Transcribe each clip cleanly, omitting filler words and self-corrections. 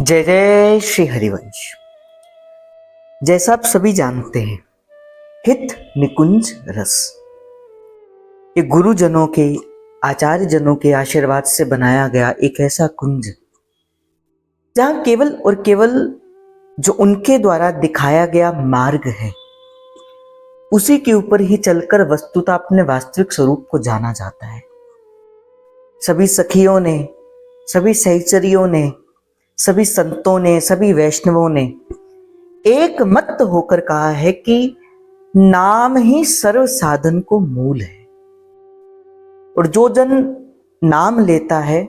जय जय श्री हरिवंश। जैसा आप सभी जानते हैं, हित निकुंज रस ये गुरुजनों के, आचार्य जनों के आशीर्वाद से बनाया गया एक ऐसा कुंज जहां केवल और केवल जो उनके द्वारा दिखाया गया मार्ग है उसी के ऊपर ही चलकर वस्तुतः अपने वास्तविक स्वरूप को जाना जाता है। सभी सखियों ने, सभी सहचरियों ने, सभी संतों ने, सभी वैष्णवों ने एक मत होकर कहा है कि नाम ही सर्व साधन को मूल है और जो जन नाम लेता है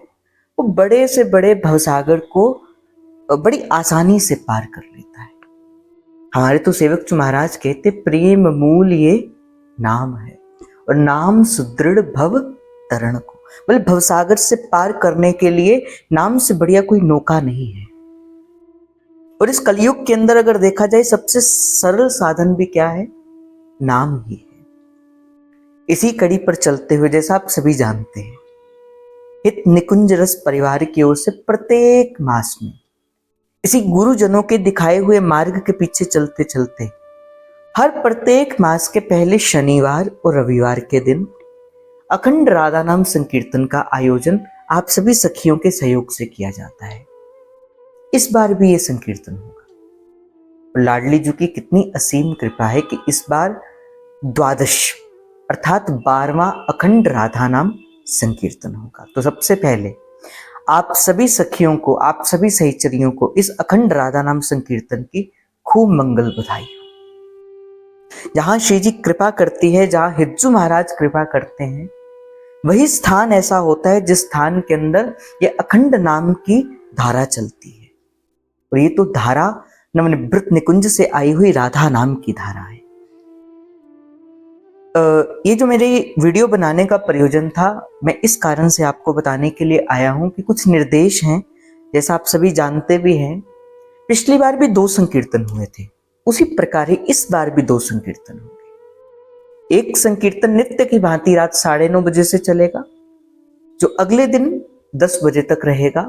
वो बड़े से बड़े भवसागर को बड़ी आसानी से पार कर लेता है। हमारे तो सेवक जी महाराज कहते प्रेम मूल ये नाम है और नाम सुदृढ़ भव तरण को, बोले भवसागर से पार करने के लिए नाम से बढ़िया कोई नौका नहीं है। और इस कलयुग के अंदर अगर देखा जाए सबसे सरल साधन भी क्या है? नाम ही है। इसी कड़ी पर चलते हुए जैसा आप सभी जानते हैं, हित निकुंज रस परिवार की ओर से प्रत्येक मास में इसी गुरुजनों के दिखाए हुए मार्ग के पीछे चलते चलते हर प्रत्येक मास के पहले शनिवार और रविवार के दिन अखंड राधा नाम संकीर्तन का आयोजन आप सभी सखियों के सहयोग से किया जाता है। इस बार भी ये संकीर्तन होगा। लाडली जी की कितनी असीम कृपा है कि इस बार द्वादश अर्थात 12वां अखंड राधा नाम संकीर्तन होगा। तो सबसे पहले आप सभी सखियों को, आप सभी सहचरियों को इस अखंड राधा नाम संकीर्तन की खूब मंगल बधाई। जहां श्री जी कृपा करती है, जहां हिज्जू महाराज कृपा करते हैं, वही स्थान ऐसा होता है जिस स्थान के अंदर ये अखंड नाम की धारा चलती है। और ये तो धारा नवनिवृत्त निकुंज से आई हुई राधा नाम की धारा है। ये जो मेरे वीडियो बनाने का प्रयोजन था, मैं इस कारण से आपको बताने के लिए आया हूं कि कुछ निर्देश हैं। जैसा आप सभी जानते भी हैं, पिछली बार भी 2 संकीर्तन हुए थे, उसी प्रकार ही इस बार भी 2 संकीर्तन होंगे। एक संकीर्तन नित्य की भांति रात 9:30 बजे से चलेगा, जो अगले दिन 10 बजे तक रहेगा,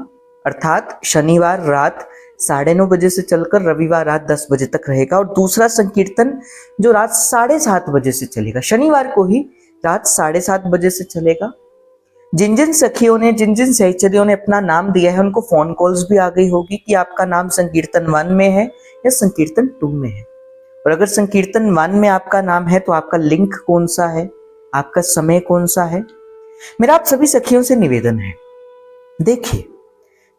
अर्थात शनिवार रात 9:30 बजे से चलकर रविवार रात 10 बजे तक रहेगा। और दूसरा संकीर्तन जो रात 7:30 बजे से चलेगा, शनिवार को ही रात 7:30 बजे से चलेगा। जिन जिन सखियों ने, जिन जिन सहचरियों ने अपना नाम दिया है, उनको फोन कॉल्स भी आ गई होगी कि आपका नाम संकीर्तन 1 में है या संकीर्तन 2 में है। और अगर संकीर्तन 1 में आपका नाम है तो आपका लिंक कौन सा है, आपका समय कौन सा है। मेरा आप सभी सखियों से निवेदन है, देखिए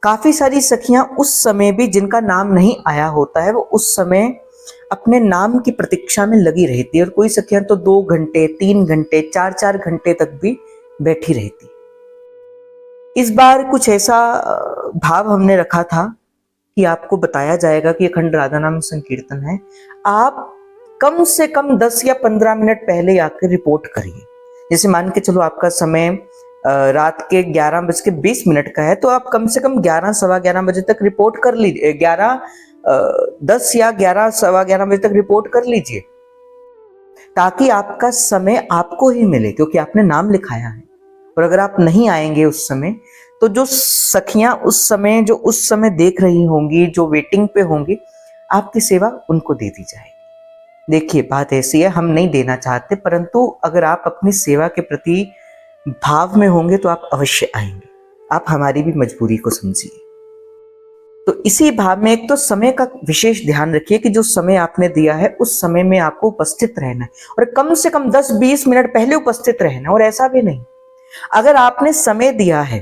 काफी सारी सखियां उस समय भी जिनका नाम नहीं आया होता है, वो उस समय अपने नाम की प्रतीक्षा में लगी रहती है। और कोई सखियां तो 2 घंटे, 3 घंटे, 4-4 घंटे तक भी बैठी रहती। इस बार कुछ ऐसा भाव हमने रखा था कि आपको बताया जाएगा कि अखंड राधा नाम संकीर्तन है, आप कम से कम 10 या 15 मिनट पहले आकर रिपोर्ट करिए। जैसे मान के चलो आपका समय रात के 11:20 का है, तो आप कम से कम 11, सवा 11 बजे तक रिपोर्ट कर लीजिए। 11:10 या 11, सवा 11 बजे तक रिपोर्ट कर लीजिए, ताकि आपका समय आपको ही मिले, क्योंकि आपने नाम लिखाया है। और अगर आप नहीं आएंगे उस समय, तो जो सखियां उस समय देख रही होंगी, जो वेटिंग पे होंगी, आपकी सेवा उनको दे दी जाएगी। देखिए बात ऐसी है, हम नहीं देना चाहते, परंतु अगर आप अपनी सेवा के प्रति भाव में होंगे तो आप अवश्य आएंगे। आप हमारी भी मजबूरी को समझिए। तो इसी भाव में एक तो समय का विशेष ध्यान रखिए कि जो समय आपने दिया है उस समय में आपको उपस्थित रहना है, और कम से कम 10-20 मिनट पहले उपस्थित रहना। और ऐसा भी नहीं, अगर आपने समय दिया है,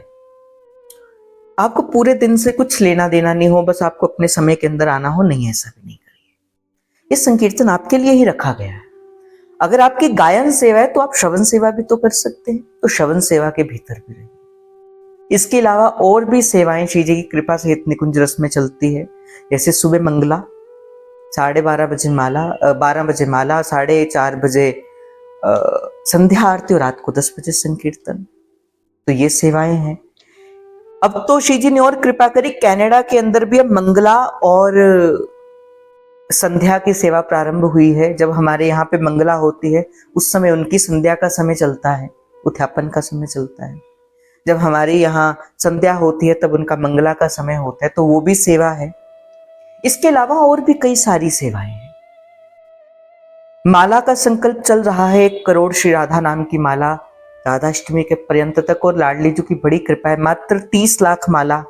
आपको पूरे दिन से कुछ लेना देना नहीं हो, बस आपको अपने समय के अंदर आना हो, नहीं, ऐसा भी नहीं करिए। ये संकीर्तन आपके लिए ही रखा गया है। अगर आपकी गायन सेवा है तो आप श्रवण सेवा भी तो कर सकते हैं, तो श्रवण सेवा के भीतर भी रहिए। इसके अलावा और भी सेवाएं श्री जी की कृपा से हित निकुंज रस में चलती है। जैसे सुबह मंगला 12:30 बजे माला, 12 बजे माला, 4:30 बजे संध्या आरती और रात को 10 बजे संकीर्तन। तो ये सेवाएं हैं। अब तो श्री जी ने और कृपा करी, कनाडा के अंदर भी अब मंगला और संध्या की सेवा प्रारंभ हुई है। जब हमारे यहाँ पे मंगला होती है उस समय उनकी संध्या का समय चलता है, उत्थापन का समय चलता है। जब हमारे यहाँ संध्या होती है तब उनका मंगला का समय होता है, तो वो भी सेवा है। इसके अलावा और भी कई सारी सेवाएं हैं। माला का संकल्प चल रहा है 1 करोड़ श्री राधा नाम की माला राधाष्टमी के पर्यंत तक, और लाडली जी की बड़ी कृपा है, मात्र 30 लाख माला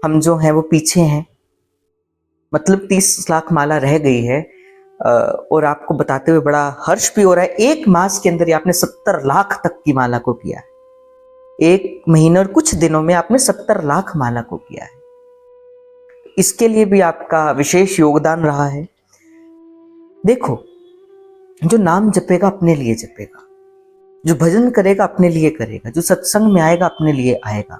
हम जो हैं वो पीछे हैं, मतलब 30 लाख माला रह गई है। और आपको बताते हुए बड़ा हर्ष भी हो रहा है, 1 मास के अंदर ही आपने 70 लाख तक की माला को किया है। 1 महीने और कुछ दिनों में आपने 70 लाख माला को किया है। इसके लिए भी आपका विशेष योगदान रहा है। देखो, जो नाम जपेगा अपने लिए जपेगा, जो भजन करेगा अपने लिए करेगा, जो सत्संग में आएगा अपने लिए आएगा।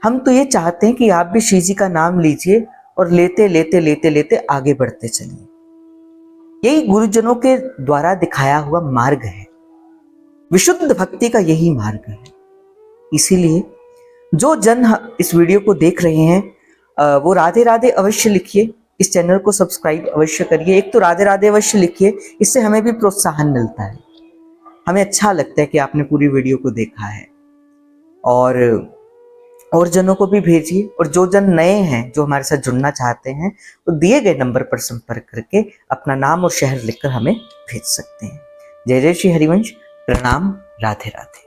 हम तो ये चाहते हैं कि आप भी श्री जी का नाम लीजिए और लेते लेते लेते लेते आगे बढ़ते चलिए। यही गुरुजनों के द्वारा दिखाया हुआ मार्ग है, विशुद्ध भक्ति का यही मार्ग है। इसीलिए जो जन इस वीडियो को देख रहे हैं वो राधे राधे अवश्य लिखिए, इस चैनल को सब्सक्राइब अवश्य करिए। एक तो राधे राधे अवश्य लिखिए, इससे हमें भी प्रोत्साहन मिलता है, हमें अच्छा लगता है कि आपने पूरी वीडियो को देखा है। और जनों को भी भेजिए, और जो जन नए हैं जो हमारे साथ जुड़ना चाहते हैं वो दिए गए नंबर पर संपर्क करके अपना नाम और शहर लिखकर हमें भेज सकते हैं। जय जय श्री हरिवंश। प्रणाम। राधे राधे।